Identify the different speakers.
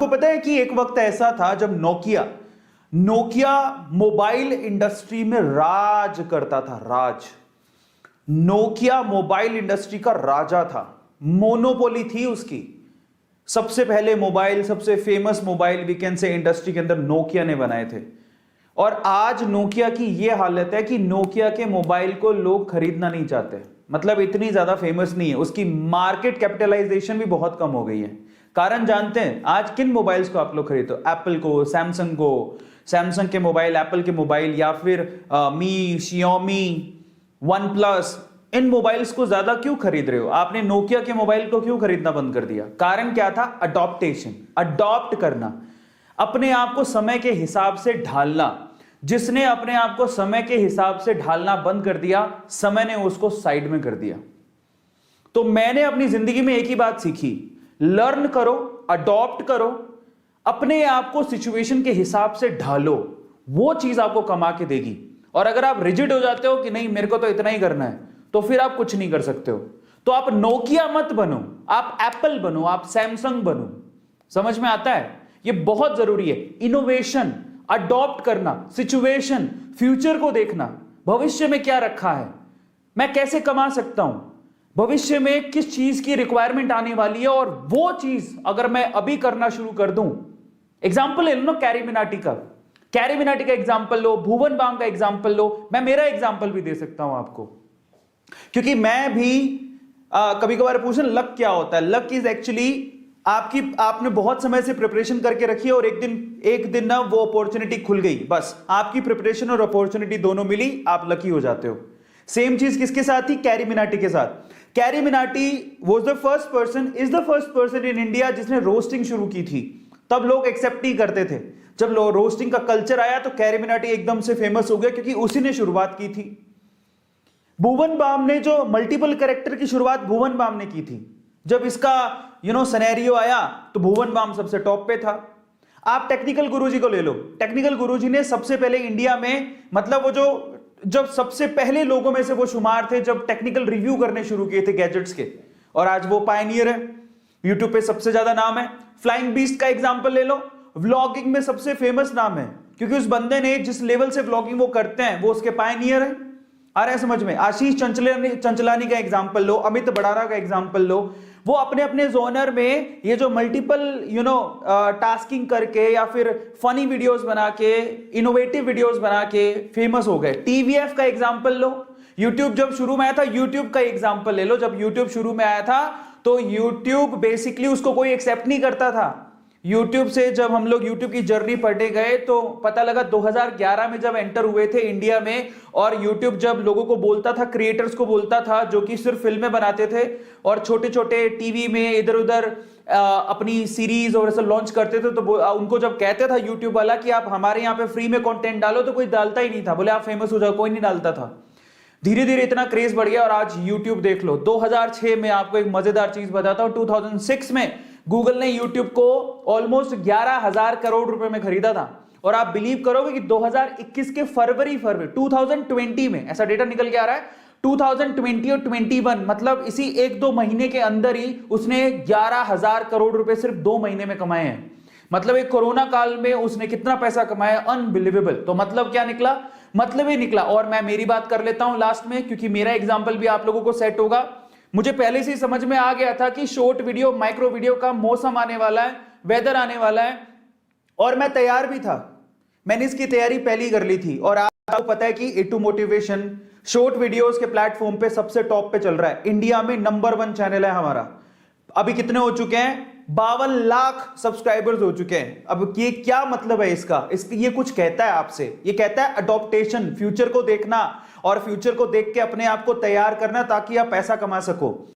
Speaker 1: आपको पता है कि एक वक्त ऐसा था जब नोकिया नोकिया मोबाइल इंडस्ट्री में राज करता था। नोकिया मोबाइल इंडस्ट्री का राजा था, मोनोपोली थी उसकी। सबसे पहले मोबाइल, सबसे famous mobile we can say industry के अंदर नोकिया ने बनाए थे। और आज नोकिया की यह हालत है कि नोकिया के मोबाइल को लोग खरीदना नहीं चाहते, मतलब इतनी ज्यादा फेमस नहीं है, उसकी मार्केट कैपिटलाइजेशन भी बहुत कम हो गई है। कारण जानते हैं आज किन मोबाइल्स को आप लोग खरीदते हो? एप्पल को, सैमसंग को, सैमसंग के मोबाइल, एप्पल के मोबाइल, या फिर मी, शियोमी, वन प्लस, इन मोबाइल्स को ज्यादा क्यों खरीद रहे हो? आपने नोकिया के मोबाइल को क्यों खरीदना बंद कर दिया? कारण क्या था? अडॉप्टेशन, अडॉप्ट करना, अपने आप को समय के हिसाब से ढालना। जिसने अपने आप को समय के हिसाब से ढालना बंद कर दिया, समय ने उसको साइड में कर दिया। तो मैंने अपनी जिंदगी में एक ही बात सीखी, लर्न करो, अडॉप्ट करो, अपने आप को सिचुएशन के हिसाब से ढालो, वो चीज आपको कमा के देगी। और अगर आप रिजिड हो जाते हो कि नहीं मेरे को तो इतना ही करना है, तो फिर आप कुछ नहीं कर सकते हो। तो आप नोकिया मत बनो, आप एप्पल बनो, आप सैमसंग बनो। समझ में आता है? ये बहुत जरूरी है। इनोवेशन, अडॉप्ट करना, सिचुएशन, फ्यूचर को देखना, भविष्य में क्या रखा है, मैं कैसे कमा सकता हूं, भविष्य में किस चीज की रिक्वायरमेंट आने वाली है, और वो चीज अगर मैं अभी करना शुरू कर दूं। एग्जाम्पल ले लो ना कैरी मिनाटी का, कैरी मिनाटी का एग्जाम्पल लो, भुवन बाम का एग्जाम्पल लो, मैं मेरा एग्जाम्पल भी दे सकता हूं आपको, क्योंकि मैं भी कभी कभार पूछना लक क्या होता है। लक इज एक्चुअली आपने बहुत समय से प्रिपरेशन करके रखी है और एक दिन ना वो अपॉर्चुनिटी खुल गई, बस आपकी प्रिपरेशन और अपॉर्चुनिटी दोनों मिली, आप लकी हो जाते हो। सेम चीज किसके साथ थी? कैरी मिनाटी के साथ। Carry Minati was the first person, is the first person in India जिसने रोस्टिंग शुरू की थी। तब लोग एक्सेप्ट नहीं करते थे। जब रोस्टिंग का कल्चर आया तो कैरी मिनाटी एकदम से फेमस हो गया, क्योंकि उसी ने शुरुआत की थी। भुवन बाम ने जो मल्टीपल कैरेक्टर की शुरुआत भुवन बाम ने की थी, जब इसका सिनेरियो आया तो भुवन बाम सबसे टॉप पे था। आप टेक्निकल गुरुजी को ले लो, टेक्निकल गुरुजी ने सबसे पहले इंडिया में, मतलब वो जब सबसे पहले लोगों में से वो शुमार थे जब टेक्निकल रिव्यू करने शुरू किए थे गैजेट्स के, और आज वो पायनियर है, यूट्यूब पे सबसे ज्यादा नाम है। फ्लाइंग बीस्ट का एग्जांपल ले लो, व्लॉगिंग में सबसे फेमस नाम है, क्योंकि उस बंदे ने जिस लेवल से व्लॉगिंग वो करते हैं वो उसके पायनियर है। आ रहा है समझ में? आशीष चंचलानी का एग्जांपल लो, अमित बड़ारा का एग्जांपल लो, वो अपने अपने जोनर में ये जो मल्टीपल टास्किंग करके या फिर फनी वीडियोस बना के, इनोवेटिव वीडियोस बना के फेमस हो गए। टीवीएफ का एग्जांपल लो, यूट्यूब जब शुरू में आया था, यूट्यूब का एग्जांपल ले लो। जब यूट्यूब शुरू में आया था तो यूट्यूब बेसिकली उसको कोई एक्सेप्ट नहीं करता था। यूट्यूब से जब हम लोग यूट्यूब की जर्नी पढ़ने गए तो पता लगा 2011 में जब एंटर हुए थे इंडिया में, और यूट्यूब जब लोगों को बोलता था, क्रिएटर्स को बोलता था जो कि सिर्फ फिल्में बनाते थे और छोटे छोटे टीवी में इधर उधर अपनी सीरीज और ऐसा लॉन्च करते थे, तो उनको जब कहते था यूट्यूब वाला कि आप हमारे यहाँ पे फ्री में कंटेंट डालो, तो कोई डालता ही नहीं था। बोले आप फेमस हो जाओ, कोई नहीं डालता था। धीरे धीरे इतना क्रेज बढ़ गया और आज यूट्यूब देख लो। 2006 में आपको एक मजेदार चीज बताता हूं, 2006 में गूगल ने यूट्यूब को ऑलमोस्ट 11,000 करोड़ रुपए में खरीदा था। और आप बिलीव करोगे कि 2021 के फरवरी 2020 में, ऐसा डेटा निकल के आ रहा है, 2020 और 21, मतलब इसी 1-2 महीने के अंदर ही उसने 11,000 करोड़ रुपए सिर्फ 2 महीने में कमाए हैं। मतलब एक कोरोना काल में उसने कितना पैसा कमाया, अनबिलीवेबल। तो मतलब क्या निकला? मतलब ये निकला, और मैं मेरी बात कर लेता हूं लास्ट में, क्योंकि मेरा एग्जांपल भी आप लोगों को सेट होगा। मुझे पहले से ही समझ में आ गया था कि शॉर्ट वीडियो, माइक्रो वीडियो का मौसम आने वाला है, वेदर आने वाला है, और मैं तैयार भी था। मैंने इसकी तैयारी पहले ही कर ली थी। और आपको पता है कि A2 मोटिवेशन शॉर्ट वीडियोस के प्लेटफॉर्म पे सबसे टॉप पे चल रहा है, इंडिया में नंबर 1 चैनल है हमारा। अभी कितने हो चुके हैं? 52 लाख सब्सक्राइबर्स हो चुके हैं। अब ये क्या मतलब है इसका? ये कुछ कहता है आपसे, ये कहता है अडॉप्टेशन, फ्यूचर को देखना और फ्यूचर को देख के अपने आप को तैयार करना ताकि आप पैसा कमा सको।